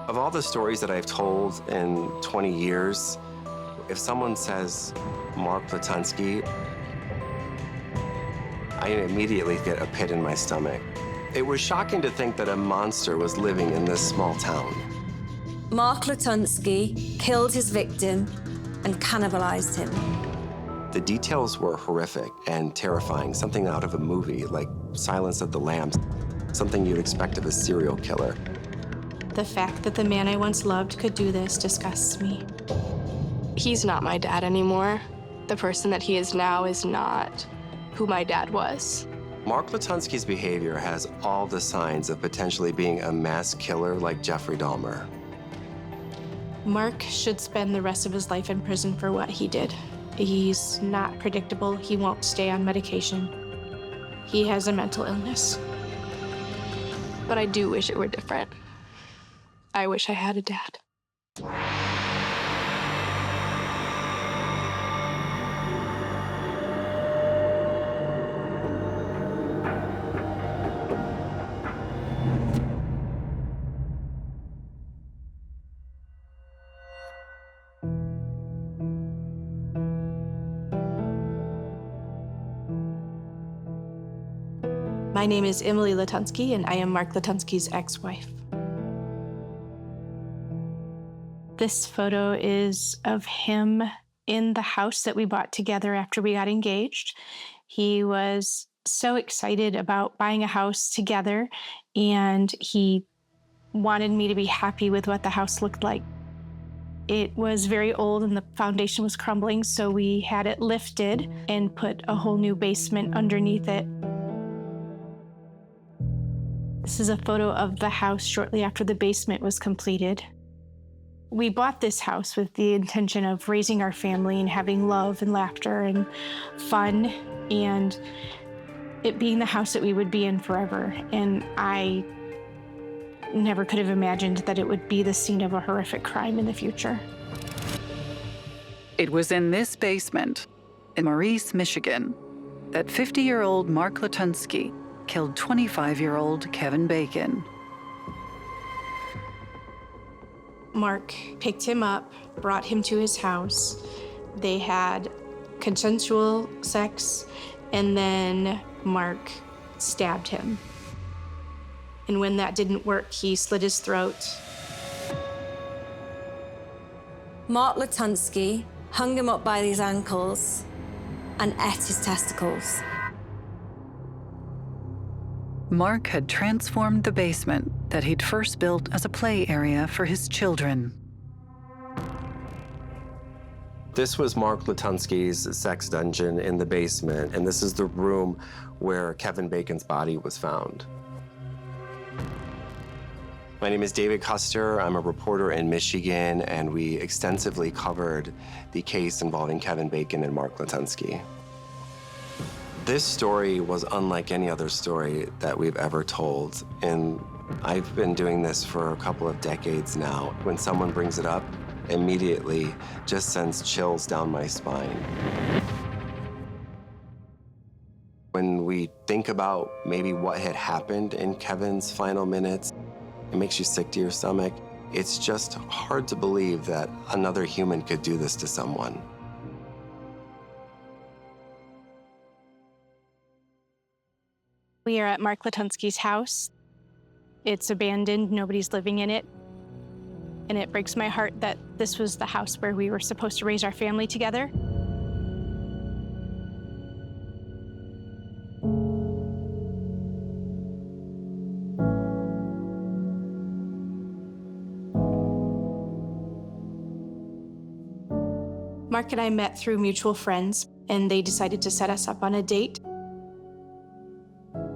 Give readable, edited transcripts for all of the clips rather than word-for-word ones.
Of all the stories that I've told in 20 years, if someone says Mark Latunski, I immediately get a pit in my stomach. It was shocking to think that a monster was living in this small town. Mark Latunski killed his victim and cannibalized him. The details were horrific and terrifying, something out of a movie like Silence of the Lambs, something you'd expect of a serial killer. The fact that the man I once loved could do this disgusts me. He's not my dad anymore. The person that he is now is not who my dad was. Mark Latunski's behavior has all the signs of potentially being a mass killer like Jeffrey Dahmer. Mark should spend the rest of his life in prison for what he did. He's not predictable. He won't stay on medication. He has a mental illness. But I do wish it were different. I wish I had a dad. My name is Emily Latunski, and I am Mark Latunski's ex-wife. This photo is of him in the house that we bought together after we got engaged. He was so excited about buying a house together, and he wanted me to be happy with what the house looked like. It was very old and the foundation was crumbling, so we had it lifted and put a whole new basement underneath it. This is a photo of the house shortly after the basement was completed. We bought this house with the intention of raising our family and having love and laughter and fun, and it being the house that we would be in forever. And I never could have imagined that it would be the scene of a horrific crime in the future. It was in this basement in Maurice, Michigan, that 50-year-old Mark Latunski killed 25-year-old Kevin Bacon. Mark picked him up, brought him to his house. They had consensual sex, and then Mark stabbed him. And when that didn't work, he slit his throat. Mark Latunski hung him up by his ankles and ate his testicles. Mark had transformed the basement that he'd first built as a play area for his children. This was Mark Latunski's sex dungeon in the basement, and this is the room where Kevin Bacon's body was found. My name is David Custer. I'm a reporter in Michigan, and we extensively covered the case involving Kevin Bacon and Mark Latunski. This story was unlike any other story that we've ever told, and I've been doing this for a couple of decades now. When someone brings it up, immediately just sends chills down my spine. When we think about maybe what had happened in Kevin's final minutes, it makes you sick to your stomach. It's just hard to believe that another human could do this to someone. We are at Mark Latunski's house. It's abandoned, nobody's living in it. And it breaks my heart that this was the house where we were supposed to raise our family together. Mark and I met through mutual friends, and they decided to set us up on a date.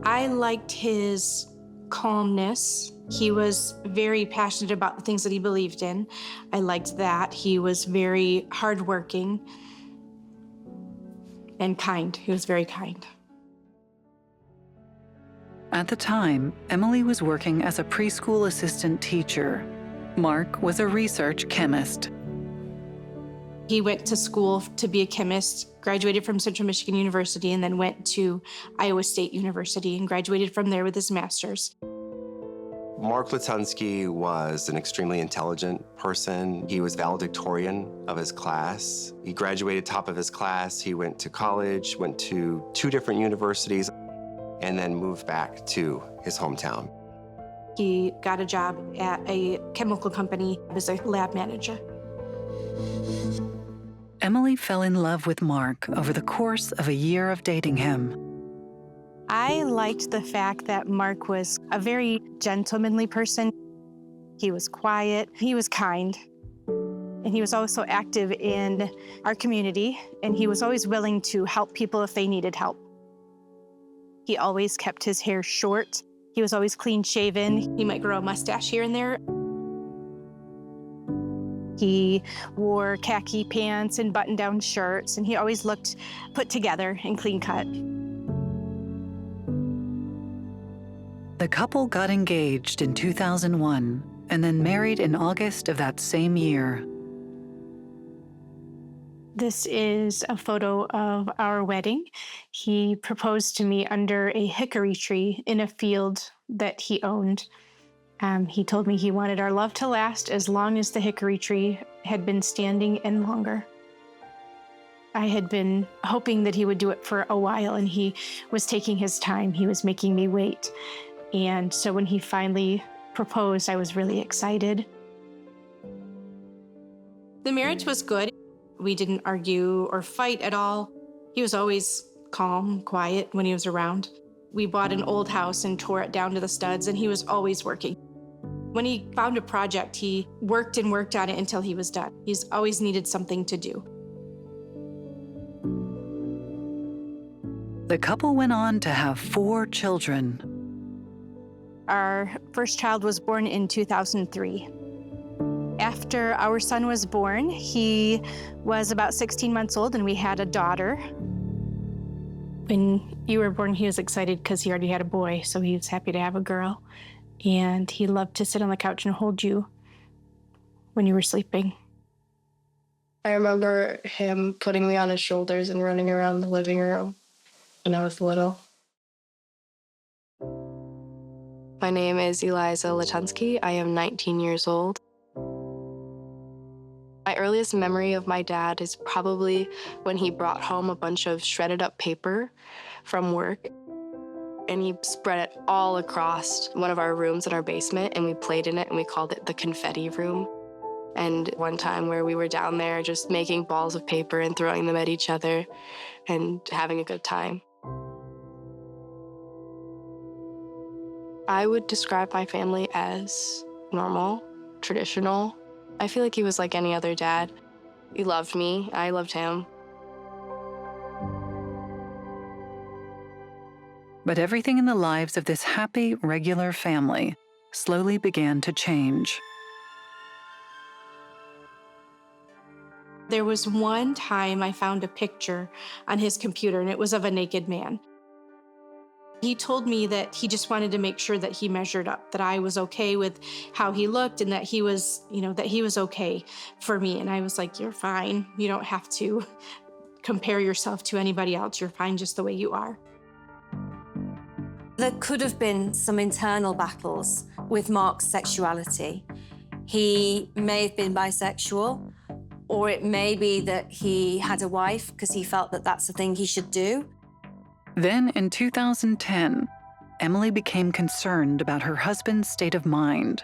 I liked his calmness. He was very passionate about the things that he believed in. I liked that. He was very hardworking and kind. He was very kind. At the time, Emily was working as a preschool assistant teacher. Mark was a research chemist. He went to school to be a chemist, graduated from Central Michigan University, and then went to Iowa State University and graduated from there with his master's. Mark Latunski was an extremely intelligent person. He was valedictorian of his class. He graduated top of his class. He went to college, went to 2 different universities, and then moved back to his hometown. He got a job at a chemical company as a lab manager. Emily fell in love with Mark over the course of a year of dating him. I liked the fact that Mark was a very gentlemanly person. He was quiet, he was kind, and he was also active in our community, and he was always willing to help people if they needed help. He always kept his hair short. He was always clean shaven. He might grow a mustache here and there. He wore khaki pants and button-down shirts, and he always looked put together and clean cut. The couple got engaged in 2001 and then married in August of that same year. This is a photo of our wedding. He proposed to me under a hickory tree in a field that he owned. He told me he wanted our love to last as long as the hickory tree had been standing and longer. I had been hoping that he would do it for a while, and he was taking his time. He was making me wait. And so when he finally proposed, I was really excited. The marriage was good. We didn't argue or fight at all. He was always calm, quiet when he was around. We bought an old house and tore it down to the studs, and he was always working. When he found a project, he worked and worked on it until he was done. He's always needed something to do. The couple went on to have 4 children. Our first child was born in 2003. After our son was born, he was about 16 months old, and we had a daughter. When you were born, he was excited because he already had a boy, so he was happy to have a girl. And he loved to sit on the couch and hold you when you were sleeping. I remember him putting me on his shoulders and running around the living room when I was little. My name is Eliza Latunski. I am 19 years old. My earliest memory of my dad is probably when he brought home a bunch of shredded up paper from work, and he spread it all across one of our rooms in our basement, and we played in it, and we called it the confetti room. And one time where we were down there just making balls of paper and throwing them at each other and having a good time. I would describe my family as normal, traditional. I feel like he was like any other dad. He loved me, I loved him. But everything in the lives of this happy, regular family slowly began to change. There was one time I found a picture on his computer, and it was of a naked man. He told me that he just wanted to make sure that he measured up, that I was okay with how he looked, and that he was, that he was okay for me. And I was like, you're fine. You don't have to compare yourself to anybody else. You're fine just the way you are. There could have been some internal battles with Mark's sexuality. He may have been bisexual, or it may be that he had a wife because he felt that that's the thing he should do. Then, in 2010, Emily became concerned about her husband's state of mind.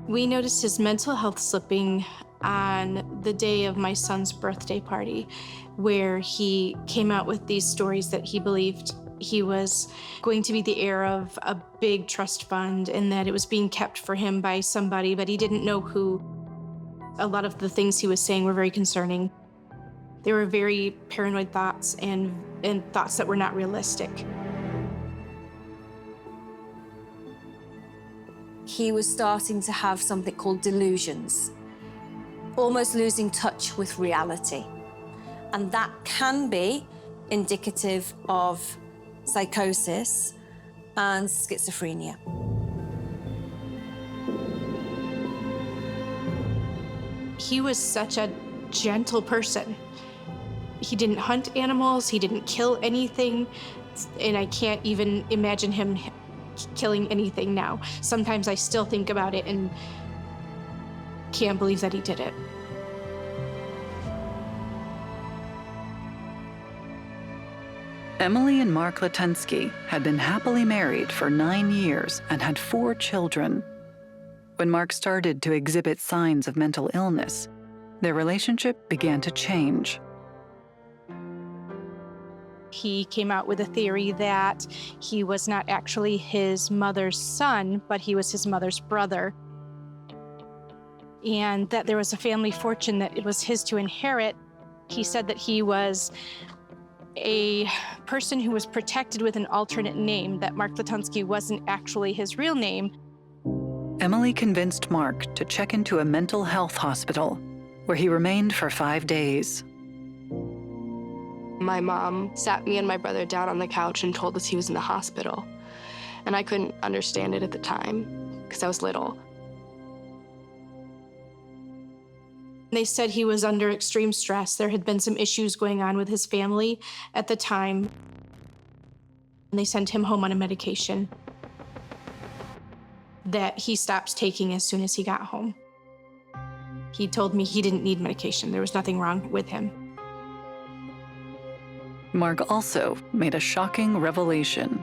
We noticed his mental health slipping on the day of my son's birthday party, where he came out with these stories that he believed he was going to be the heir of a big trust fund and that it was being kept for him by somebody, but he didn't know who. A lot of the things he was saying were very concerning. They were very paranoid thoughts and thoughts that were not realistic. He was starting to have something called delusions, almost losing touch with reality. And that can be indicative of psychosis and schizophrenia. He was such a gentle person. He didn't hunt animals, he didn't kill anything, and I can't even imagine him killing anything now. Sometimes I still think about it and can't believe that he did it. Emily and Mark Latunski had been happily married for 9 years and had 4 children. When Mark started to exhibit signs of mental illness, their relationship began to change. He came out with a theory that he was not actually his mother's son, but he was his mother's brother. And that there was a family fortune that it was his to inherit. He said that he was a person who was protected with an alternate name, that Mark Latunski wasn't actually his real name. Emily convinced Mark to check into a mental health hospital, where he remained for 5 days. My mom sat me and my brother down on the couch and told us he was in the hospital. And I couldn't understand it at the time, because I was little. They said he was under extreme stress. There had been some issues going on with his family at the time. And they sent him home on a medication that he stopped taking as soon as he got home. He told me he didn't need medication. There was nothing wrong with him. Mark also made a shocking revelation.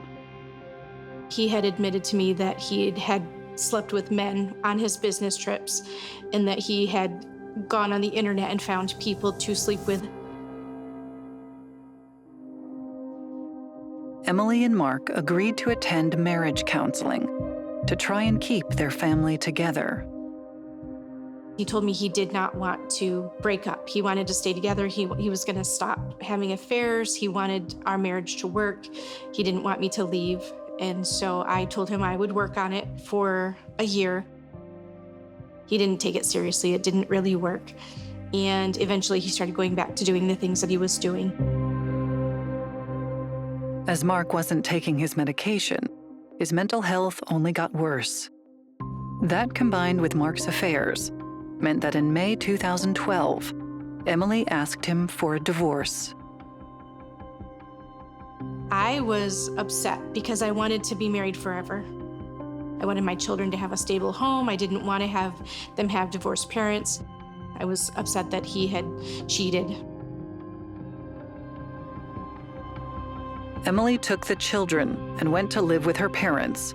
He had admitted to me that he had slept with men on his business trips and that he had gone on the internet and found people to sleep with. Emily and Mark agreed to attend marriage counseling to try and keep their family together. He told me he did not want to break up. He wanted to stay together. He was going to stop having affairs. He wanted our marriage to work. He didn't want me to leave. And so I told him I would work on it for a year. He didn't take it seriously. It didn't really work. And eventually he started going back to doing the things that he was doing. As Mark wasn't taking his medication, his mental health only got worse. That, combined with Mark's affairs, meant that in May 2012, Emily asked him for a divorce. I was upset because I wanted to be married forever. I wanted my children to have a stable home. I didn't want to have them have divorced parents. I was upset that he had cheated. Emily took the children and went to live with her parents,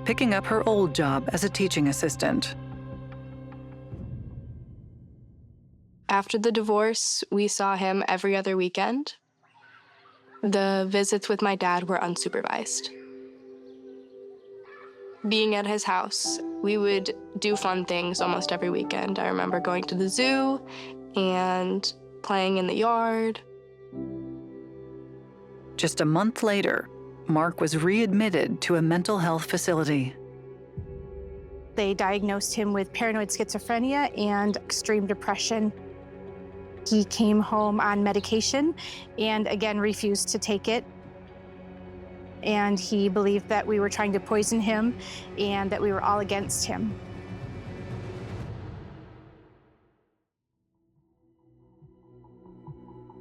picking up her old job as a teaching assistant. After the divorce, we saw him every other weekend. The visits with my dad were unsupervised. Being at his house, we would do fun things almost every weekend. I remember going to the zoo and playing in the yard. Just a month later, Mark was readmitted to a mental health facility. They diagnosed him with paranoid schizophrenia and extreme depression. He came home on medication and again refused to take it. And he believed that we were trying to poison him and that we were all against him.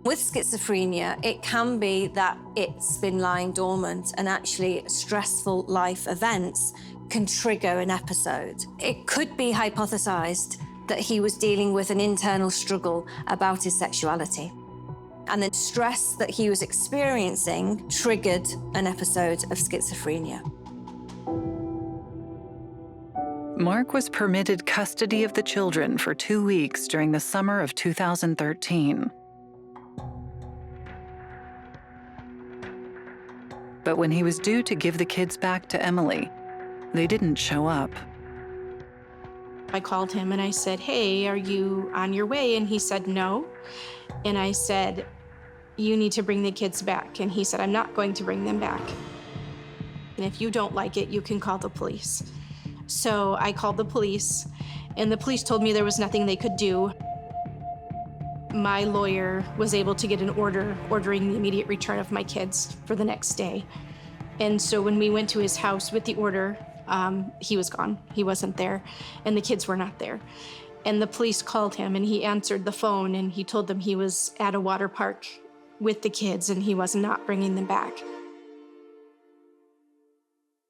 With schizophrenia, it can be that it's been lying dormant and actually stressful life events can trigger an episode. It could be hypothesized that he was dealing with an internal struggle about his sexuality. And the stress that he was experiencing triggered an episode of schizophrenia. Mark was permitted custody of the children for 2 weeks during the summer of 2013. But when he was due to give the kids back to Emily, they didn't show up. I called him and I said, "Hey, are you on your way?" And he said, "No." And I said, "You need to bring the kids back." And he said, "I'm not going to bring them back. And if you don't like it, you can call the police." So I called the police, and the police told me there was nothing they could do. My lawyer was able to get an order ordering the immediate return of my kids for the next day. And so when we went to his house with the order, he was gone. He wasn't there, and the kids were not there. And the police called him, and he answered the phone, and he told them he was at a water park with the kids, and he was not bringing them back.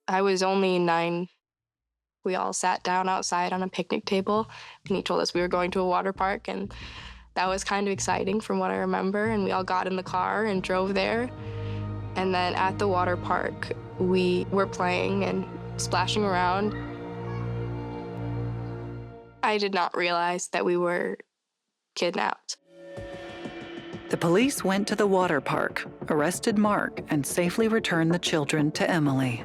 I was only 9. We all sat down outside on a picnic table, and he told us we were going to a water park, and that was kind of exciting from what I remember, and we all got in the car and drove there. And then at the water park, we were playing and splashing around. I did not realize that we were kidnapped. The police went to the water park, arrested Mark, and safely returned the children to Emily.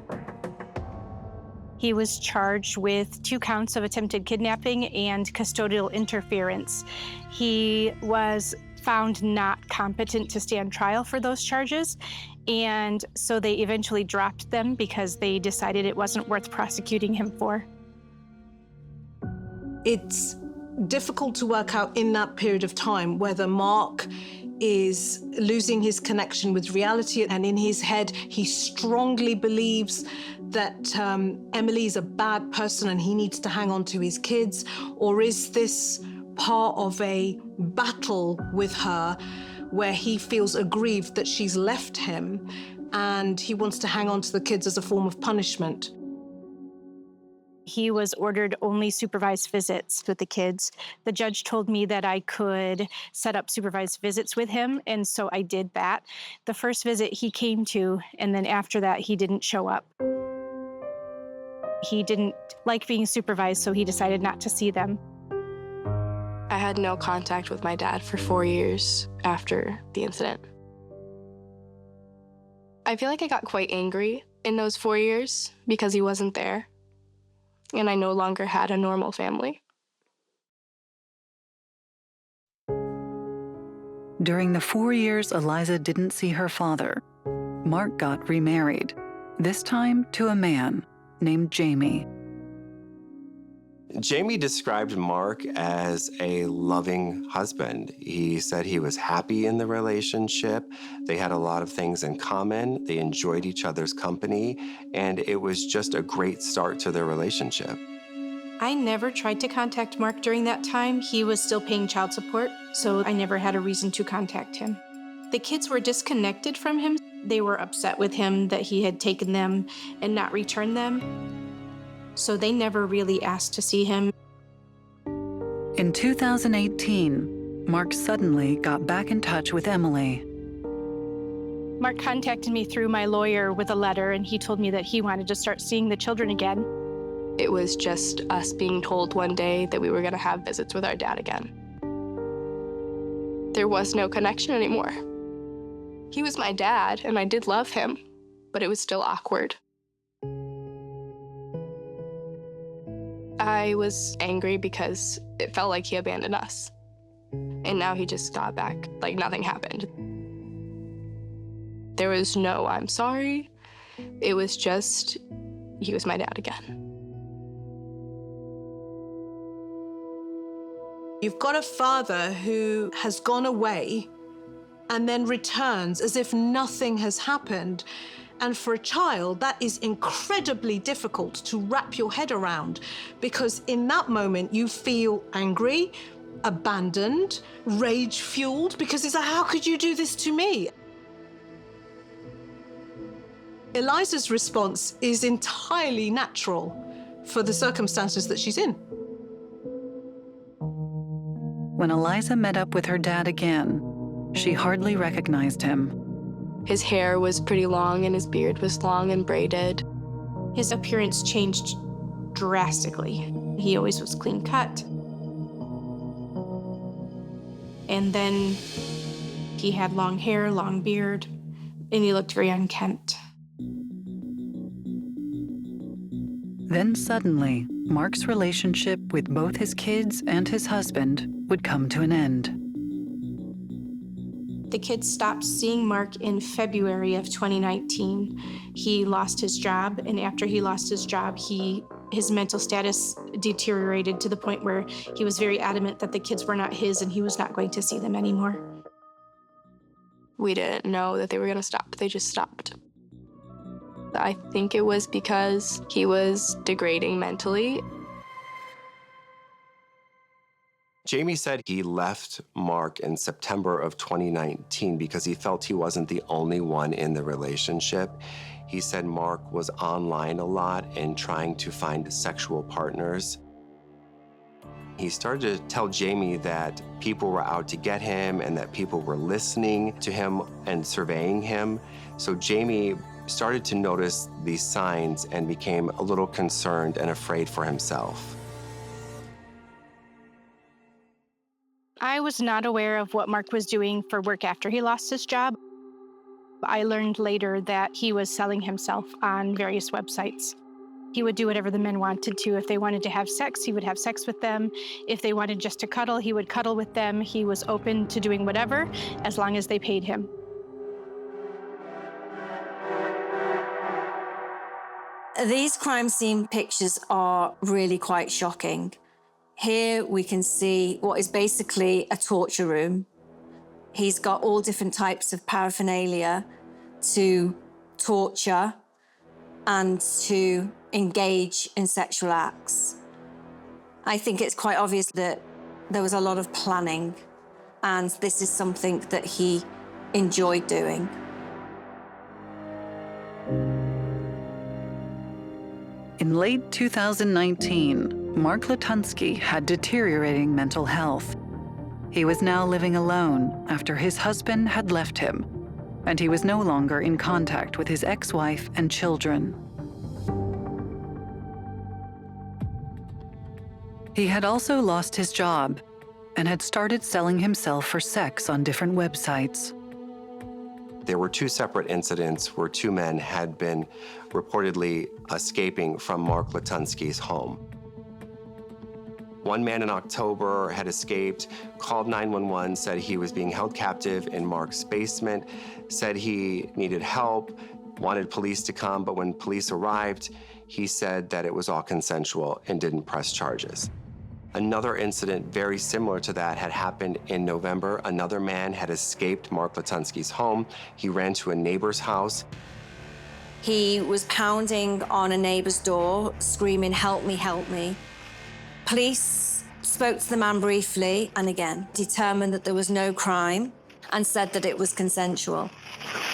He was charged with 2 counts of attempted kidnapping and custodial interference. He was found not competent to stand trial for those charges, and so they eventually dropped them because they decided it wasn't worth prosecuting him for. It's difficult to work out in that period of time whether Mark is losing his connection with reality, and in his head he strongly believes that Emily is a bad person and he needs to hang on to his kids, or is this part of a battle with her where he feels aggrieved that she's left him and he wants to hang on to the kids as a form of punishment. He was ordered only supervised visits with the kids. The judge told me that I could set up supervised visits with him, and so I did that. The first visit he came to, and then after that, he didn't show up. He didn't like being supervised, so he decided not to see them. I had no contact with my dad for 4 years after the incident. I feel like I got quite angry in those 4 years because he wasn't there, and I no longer had a normal family. During the 4 years Eliza didn't see her father, Mark got remarried, this time to a man named Jamie. Jamie described Mark as a loving husband. He said he was happy in the relationship. They had a lot of things in common. They enjoyed each other's company, and it was just a great start to their relationship. I never tried to contact Mark during that time. He was still paying child support, so I never had a reason to contact him. The kids were disconnected from him. They were upset with him that he had taken them and not returned them. So they never really asked to see him. In 2018, Mark suddenly got back in touch with Emily. Mark contacted me through my lawyer with a letter, and he told me that he wanted to start seeing the children again. It was just us being told one day that we were going to have visits with our dad again. There was no connection anymore. He was my dad, and I did love him, but it was still awkward. I was angry because it felt like he abandoned us. And now he just got back like nothing happened. There was no "I'm sorry." It was just, he was my dad again. You've got a father who has gone away and then returns as if nothing has happened. And for a child, that is incredibly difficult to wrap your head around, because in that moment you feel angry, abandoned, rage-fueled, because it's like, how could you do this to me? Eliza's response is entirely natural for the circumstances that she's in. When Eliza met up with her dad again, she hardly recognized him. His hair was pretty long and his beard was long and braided. His appearance changed drastically. He always was clean cut. And then he had long hair, long beard, and he looked very unkempt. Then suddenly, Mark's relationship with both his kids and his husband would come to an end. The kids stopped seeing Mark in February of 2019. He lost his job, and after he lost his job, his mental status deteriorated to the point where he was very adamant that the kids were not his and he was not going to see them anymore. We didn't know that they were going to stop. They just stopped. I think it was because he was degrading mentally. Jamie said he left Mark in September of 2019 because he felt he wasn't the only one in the relationship. He said Mark was online a lot and trying to find sexual partners. He started to tell Jamie that people were out to get him and that people were listening to him and surveying him. So Jamie started to notice these signs and became a little concerned and afraid for himself. I was not aware of what Mark was doing for work after he lost his job. I learned later that he was selling himself on various websites. He would do whatever the men wanted to. If they wanted to have sex, he would have sex with them. If they wanted just to cuddle, he would cuddle with them. He was open to doing whatever as long as they paid him. These crime scene pictures are really quite shocking. Here we can see what is basically a torture room. He's got all different types of paraphernalia to torture and to engage in sexual acts. I think it's quite obvious that there was a lot of planning, and this is something that he enjoyed doing. In late 2019, Mark Latunski had deteriorating mental health. He was now living alone after his husband had left him, and he was no longer in contact with his ex-wife and children. He had also lost his job and had started selling himself for sex on different websites. There were two separate incidents where two men had been reportedly escaping from Mark Latunski's home. One man in October had escaped, called 911, said he was being held captive in Mark's basement, said he needed help, wanted police to come, but when police arrived, he said that it was all consensual and didn't press charges. Another incident very similar to that had happened in November. Another man had escaped Mark Latunski's home. He ran to a neighbor's house. He was pounding on a neighbor's door, screaming, "Help me, help me." Police spoke to the man briefly and again determined that there was no crime and said that it was consensual.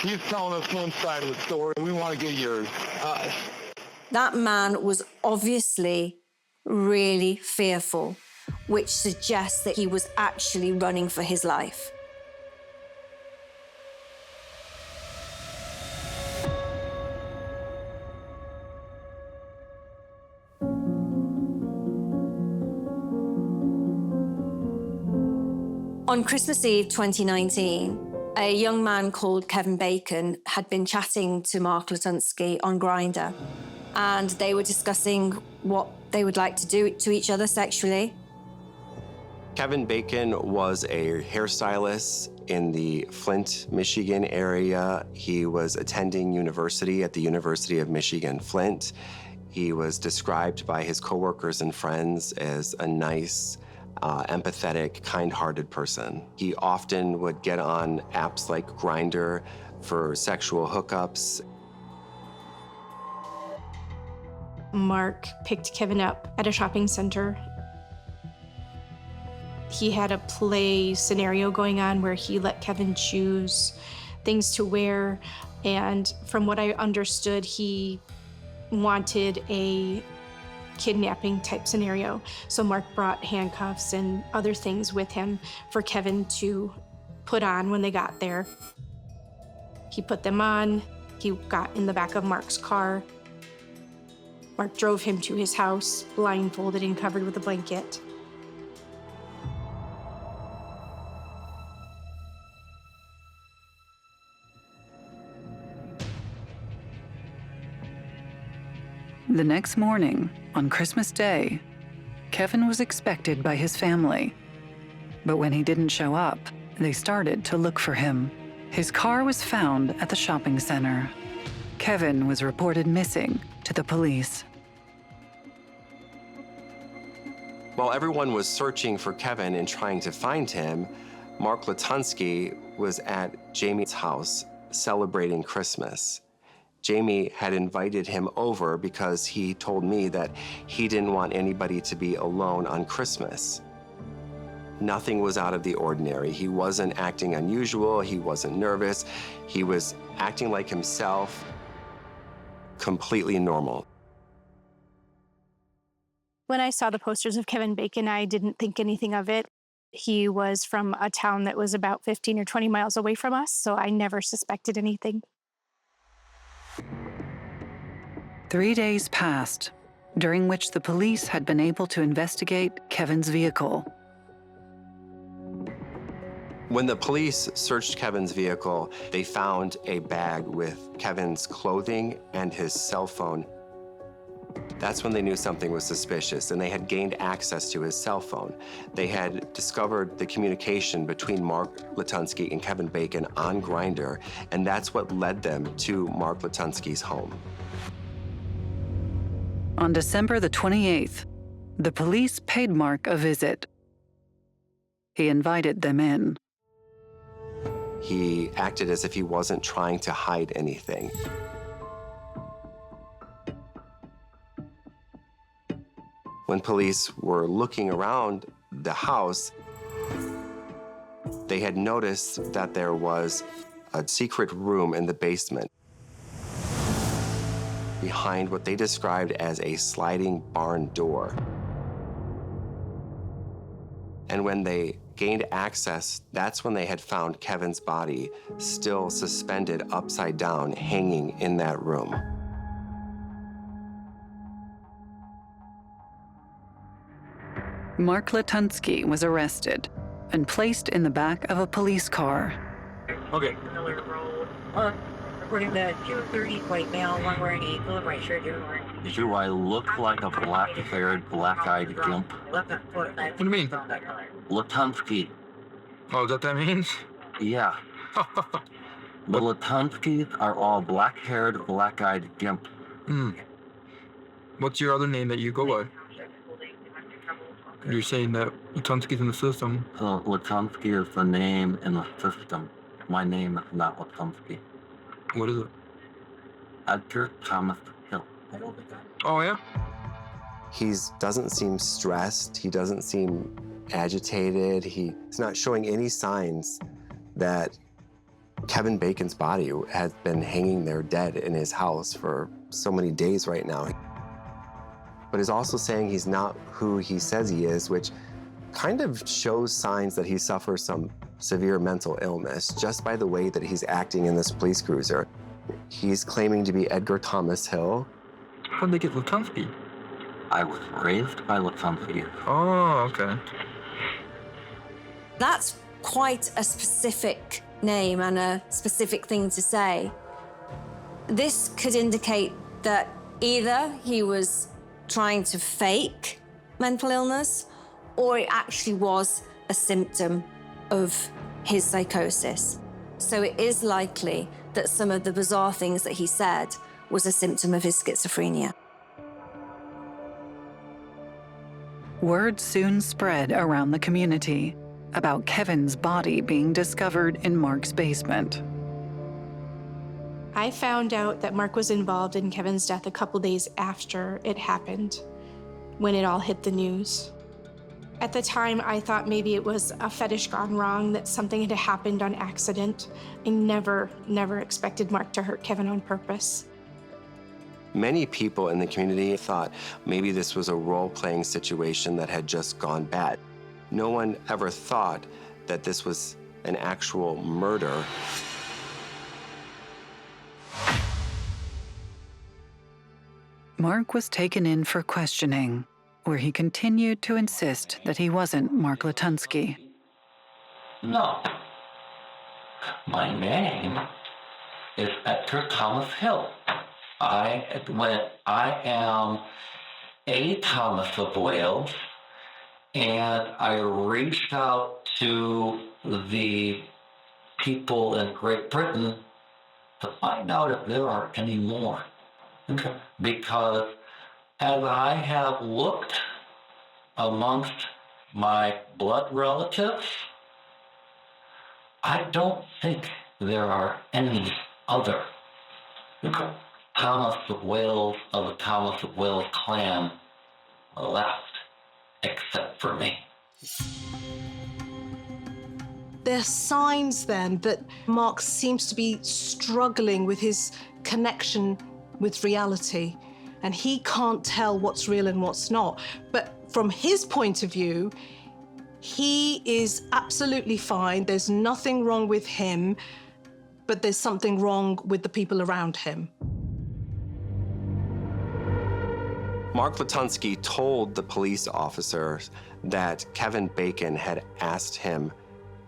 You're telling us one side of the story, and we want to get yours. That man was obviously really fearful, which suggests that he was actually running for his life. On Christmas Eve 2019, a young man called Kevin Bacon had been chatting to Mark Latunski on Grindr, and they were discussing what they would like to do to each other sexually. Kevin Bacon was a hairstylist in the Flint, Michigan area. He was attending university at the University of Michigan, Flint. He was described by his coworkers and friends as a nice, empathetic, kind-hearted person. He often would get on apps like Grindr for sexual hookups. Mark picked Kevin up at a shopping center. He had a play scenario going on where he let Kevin choose things to wear, and from what I understood, he wanted a kidnapping type scenario. So Mark brought handcuffs and other things with him for Kevin to put on when they got there. He put them on. He got in the back of Mark's car. Mark drove him to his house, blindfolded and covered with a blanket. The next morning, on Christmas Day, Kevin was expected by his family. But when he didn't show up, they started to look for him. His car was found at the shopping center. Kevin was reported missing to the police. While everyone was searching for Kevin and trying to find him, Mark Latunski was at Jamie's house celebrating Christmas. Jamie had invited him over because he told me that he didn't want anybody to be alone on Christmas. Nothing was out of the ordinary. He wasn't acting unusual. He wasn't nervous. He was acting like himself, completely normal. When I saw the posters of Kevin Bacon, I didn't think anything of it. He was from a town that was about 15 or 20 miles away from us, so I never suspected anything. 3 days passed, during which the police had been able to investigate Kevin's vehicle. When the police searched Kevin's vehicle, they found a bag with Kevin's clothing and his cell phone. That's when they knew something was suspicious, and they had gained access to his cell phone. They had discovered the communication between Mark Latunski and Kevin Bacon on Grindr, and that's what led them to Mark Latunski's home. On December the 28th, the police paid Mark a visit. He invited them in. He acted as if he wasn't trying to hide anything. When police were looking around the house, they had noticed that there was a secret room in the basement behind what they described as a sliding barn door. And when they gained access, that's when they had found Kevin's body still suspended upside down, hanging in that room. Mark Latunski was arrested and placed in the back of a police car. Okay. Reporting the 2:30 white male, one wearing a FilmRise shirt. Do I look like a black-haired, black-eyed gimp? Left foot. What do you mean? Latunski. Oh, is that what that means? Yeah. The Latunskis are all black-haired, black-eyed gimp. What's your other name that you go by? You're saying that Latunski's in the system. So Latunski is the name in the system. My name is not Latunski. What is it? Edgar Thomas Hill. Oh, yeah? He doesn't seem stressed. He doesn't seem agitated. He's not showing any signs that Kevin Bacon's body has been hanging there dead in his house for so many days right now. But he's also saying he's not who he says he is, which kind of shows signs that he suffers some severe mental illness just by the way that he's acting in this police cruiser. He's claiming to be Edgar Thomas Hill. How'd they get Latunski? I was raised by Latunski. Oh, okay. That's quite a specific name and a specific thing to say. This could indicate that either he was trying to fake mental illness, or it actually was a symptom of his psychosis. So it is likely that some of the bizarre things that he said was a symptom of his schizophrenia. Word soon spread around the community about Kevin's body being discovered in Mark's basement. I found out that Mark was involved in Kevin's death a couple days after it happened, when it all hit the news. At the time, I thought maybe it was a fetish gone wrong, that something had happened on accident. I never expected Mark to hurt Kevin on purpose. Many people in the community thought maybe this was a role-playing situation that had just gone bad. No one ever thought that this was an actual murder. Mark was taken in for questioning, where he continued to insist that he wasn't Mark Latunski. No. My name is Edgar Thomas Hill. I am a Thomas of Wales, and I reached out to the people in Great Britain to find out if there are any more. Okay. Because as I have looked amongst my blood relatives, I don't think there are any other Thomas of Wales of the Thomas of Wales clan left except for me. There are signs then that Mark seems to be struggling with his connection with reality, and he can't tell what's real and what's not. But from his point of view, he is absolutely fine. There's nothing wrong with him, but there's something wrong with the people around him. Mark Latunski told the police officers that Kevin Bacon had asked him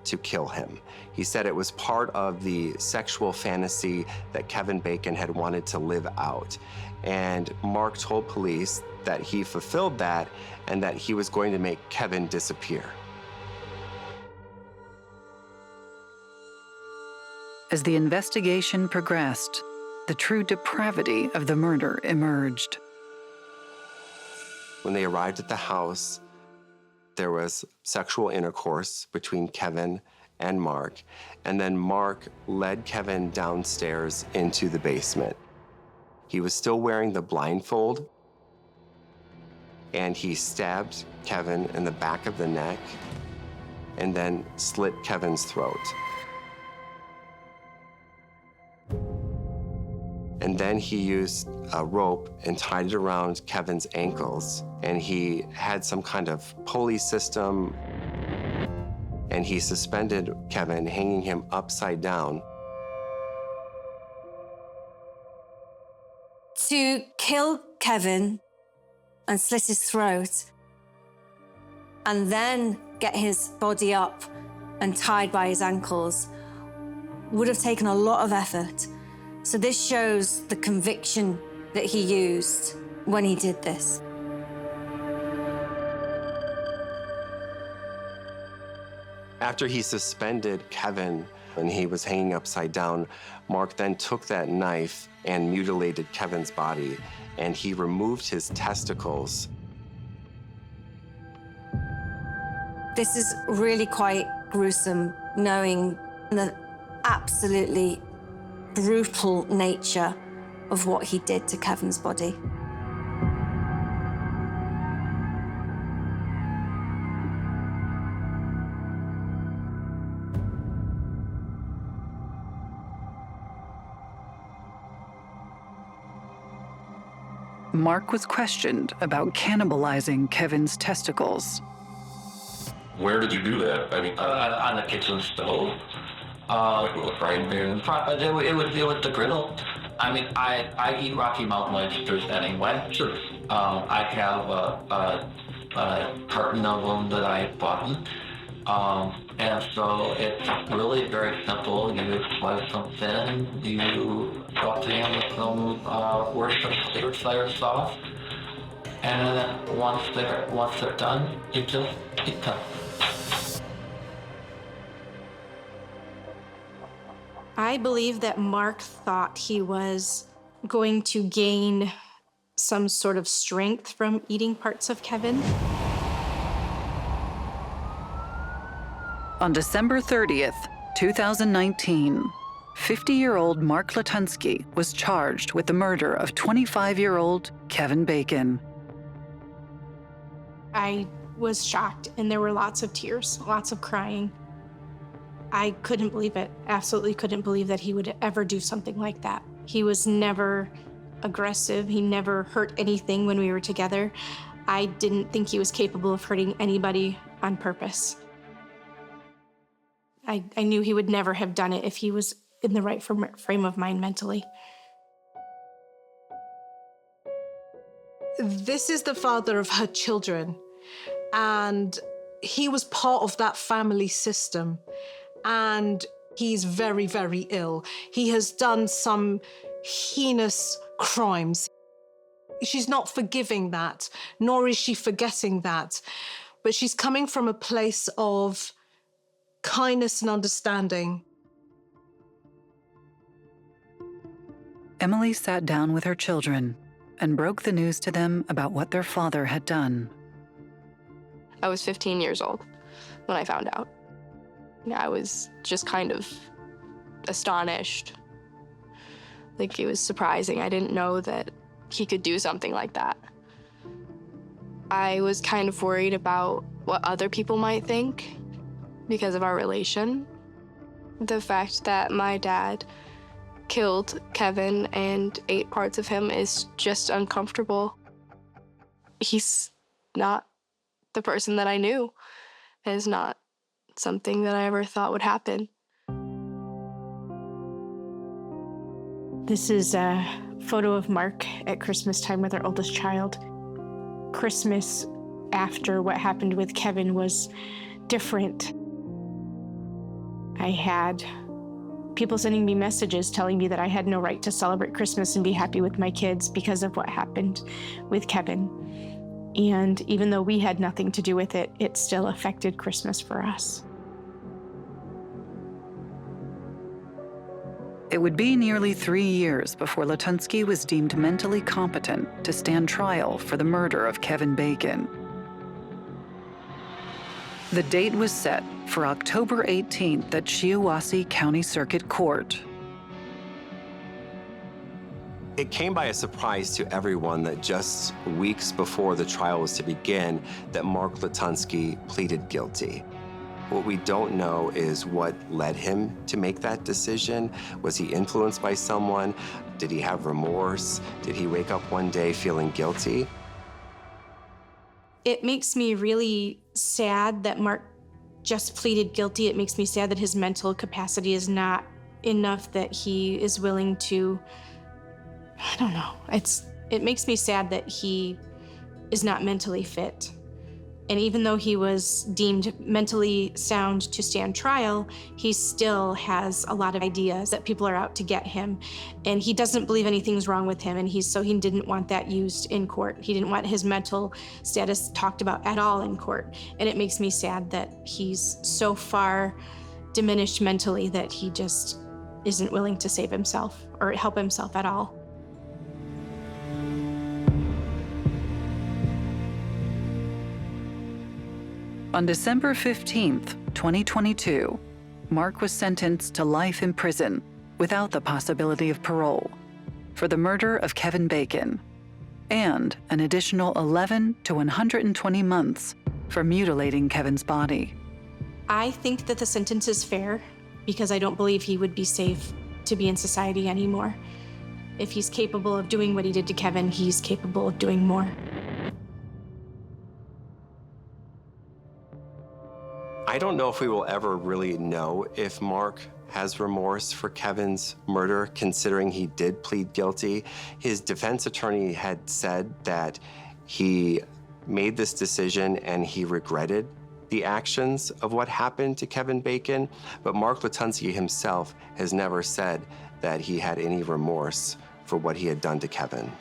to kill him. He said it was part of the sexual fantasy that Kevin Bacon had wanted to live out. And Mark told police that he fulfilled that and that he was going to make Kevin disappear. As the investigation progressed, the true depravity of the murder emerged. When they arrived at the house, there was sexual intercourse between Kevin and Mark, and then Mark led Kevin downstairs into the basement. He was still wearing the blindfold, and he stabbed Kevin in the back of the neck and then slit Kevin's throat. And then he used a rope and tied it around Kevin's ankles, and he had some kind of pulley system, and he suspended Kevin, hanging him upside down. To kill Kevin and slit his throat, and then get his body up and tied by his ankles, would have taken a lot of effort. So this shows the conviction that he used when he did this. After he suspended Kevin and he was hanging upside down, Mark then took that knife and mutilated Kevin's body, and he removed his testicles. This is really quite gruesome, knowing the absolutely brutal nature of what he did to Kevin's body. Mark was questioned about cannibalizing Kevin's testicles. Where did you do that? I mean, On the kitchen stove. like with a frying pan? It was the griddle. I mean, I eat Rocky Mountain oysters anyway. Sure. I have a carton of them that I bought. And so it's really very simple. You slice them thin, you saute them with some Worcestershire sauce, and then once they're done, you just eat them. I believe that Mark thought he was going to gain some sort of strength from eating parts of Kevin. On December 30th, 2019, 50-year-old Mark Latunski was charged with the murder of 25-year-old Kevin Bacon. I was shocked, and there were lots of tears, lots of crying. I couldn't believe it, absolutely couldn't believe that he would ever do something like that. He was never aggressive. He never hurt anything when we were together. I didn't think he was capable of hurting anybody on purpose. I knew he would never have done it if he was in the right frame of mind mentally. This is the father of her children, and he was part of that family system, and he's very, very ill. He has done some heinous crimes. She's not forgiving that, nor is she forgetting that, but she's coming from a place of kindness and understanding. Emily sat down with her children and broke the news to them about what their father had done. I was 15 years old when I found out. I was just kind of astonished. Like, it was surprising. I didn't know that he could do something like that. I was kind of worried about what other people might think because of our relation. The fact that my dad killed Kevin and ate parts of him is just uncomfortable. He's not the person that I knew. It's not something that I ever thought would happen. This is a photo of Mark at Christmas time with our oldest child. Christmas after what happened with Kevin was different. I had people sending me messages telling me that I had no right to celebrate Christmas and be happy with my kids because of what happened with Kevin. And even though we had nothing to do with it, it still affected Christmas for us. It would be nearly 3 years before Latunski was deemed mentally competent to stand trial for the murder of Kevin Bacon. The date was set for October 18th at Shiawassee County Circuit Court. It came by a surprise to everyone that just weeks before the trial was to begin, that Mark Latunski pleaded guilty. What we don't know is what led him to make that decision. Was he influenced by someone? Did he have remorse? Did he wake up one day feeling guilty? It makes me really sad that Mark just pleaded guilty. It makes me sad that his mental capacity is not enough that he is willing to, I don't know. It makes me sad that he is not mentally fit. And even though he was deemed mentally sound to stand trial, he still has a lot of ideas that people are out to get him. And he doesn't believe anything's wrong with him, and so he didn't want that used in court. He didn't want his mental status talked about at all in court. And it makes me sad that he's so far diminished mentally that he just isn't willing to save himself or help himself at all. On December 15th, 2022, Mark was sentenced to life in prison without the possibility of parole for the murder of Kevin Bacon and an additional 11 to 120 months for mutilating Kevin's body. I think that the sentence is fair because I don't believe he would be safe to be in society anymore. If he's capable of doing what he did to Kevin, he's capable of doing more. I don't know if we will ever really know if Mark has remorse for Kevin's murder, considering he did plead guilty. His defense attorney had said that he made this decision and he regretted the actions of what happened to Kevin Bacon, but Mark Latunski himself has never said that he had any remorse for what he had done to Kevin.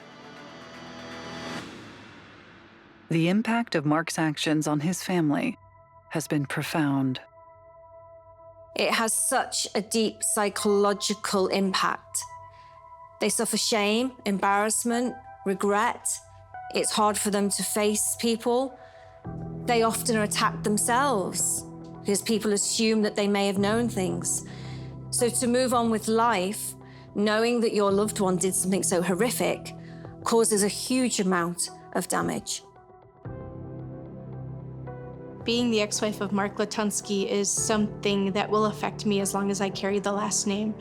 The impact of Mark's actions on his family has been profound. It has such a deep psychological impact. They suffer shame, embarrassment, regret. It's hard for them to face people. They often are attacked themselves because people assume that they may have known things. So to move on with life, knowing that your loved one did something so horrific, causes a huge amount of damage. Being the ex-wife of Mark Latunski is something that will affect me as long as I carry the last name.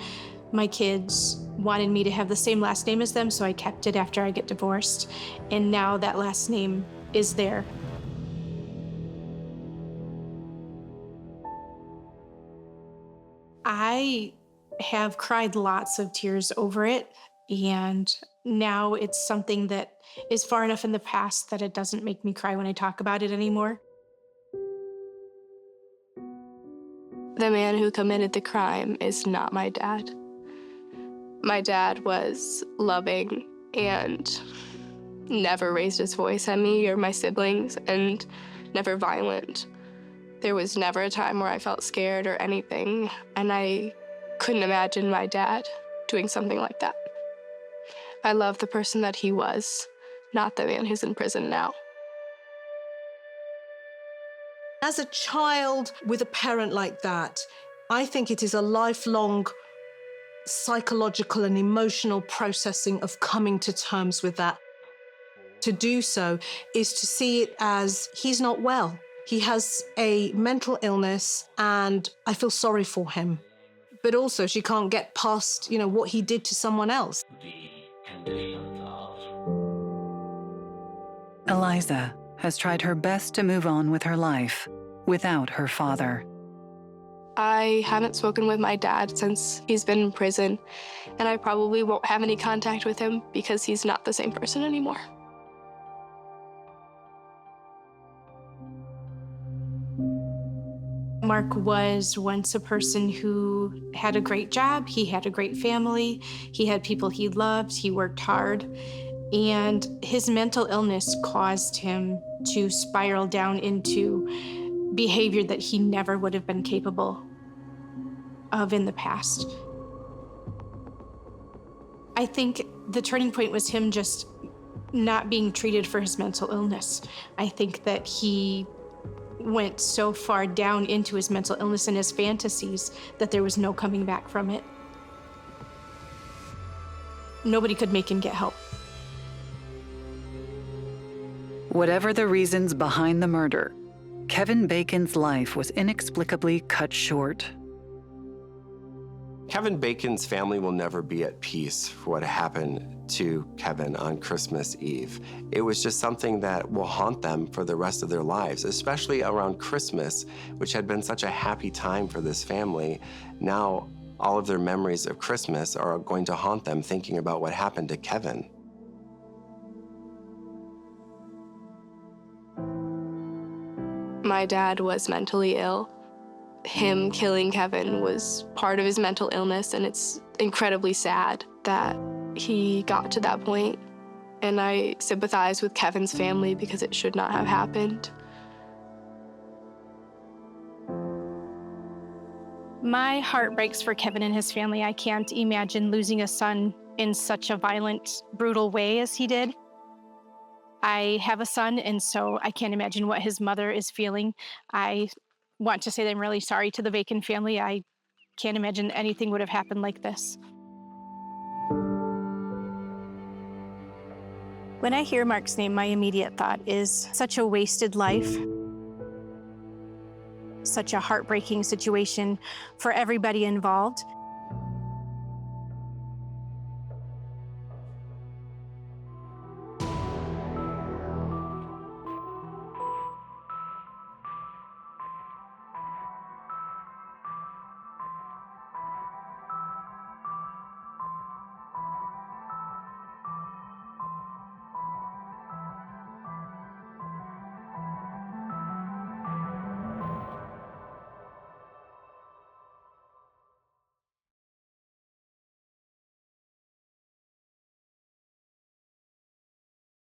My kids wanted me to have the same last name as them, so I kept it after I get divorced. And now that last name is there. I have cried lots of tears over it, and now it's something that is far enough in the past that it doesn't make me cry when I talk about it anymore. The man who committed the crime is not my dad. My dad was loving and never raised his voice at me or my siblings, and never violent. There was never a time where I felt scared or anything, and I couldn't imagine my dad doing something like that. I love the person that he was, not the man who's in prison now. As a child with a parent like that, I think it is a lifelong psychological and emotional processing of coming to terms with that. to do so is to see it as he's not well. He has a mental illness and I feel sorry for him. But also she can't get past, what he did to someone else. The conditions of Eliza has tried her best to move on with her life without her father. I haven't spoken with my dad since he's been in prison, and I probably won't have any contact with him because he's not the same person anymore. Mark was once a person who had a great job, he had a great family, he had people he loved, he worked hard, and his mental illness caused him to spiral down into behavior that he never would have been capable of in the past. I think the turning point was him just not being treated for his mental illness. I think that he went so far down into his mental illness and his fantasies that there was no coming back from it. Nobody could make him get help. Whatever the reasons behind the murder, Kevin Bacon's life was inexplicably cut short. Kevin Bacon's family will never be at peace for what happened to Kevin on Christmas Eve. It was just something that will haunt them for the rest of their lives, especially around Christmas, which had been such a happy time for this family. Now, all of their memories of Christmas are going to haunt them thinking about what happened to Kevin. My dad was mentally ill. Him killing Kevin was part of his mental illness, and it's incredibly sad that he got to that point. And I sympathize with Kevin's family because it should not have happened. My heart breaks for Kevin and his family. I can't imagine losing a son in such a violent, brutal way as he did. I have a son, and so I can't imagine what his mother is feeling. I want to say that I'm really sorry to the Bacon family. I can't imagine anything would have happened like this. When I hear Mark's name, my immediate thought is such a wasted life, such a heartbreaking situation for everybody involved.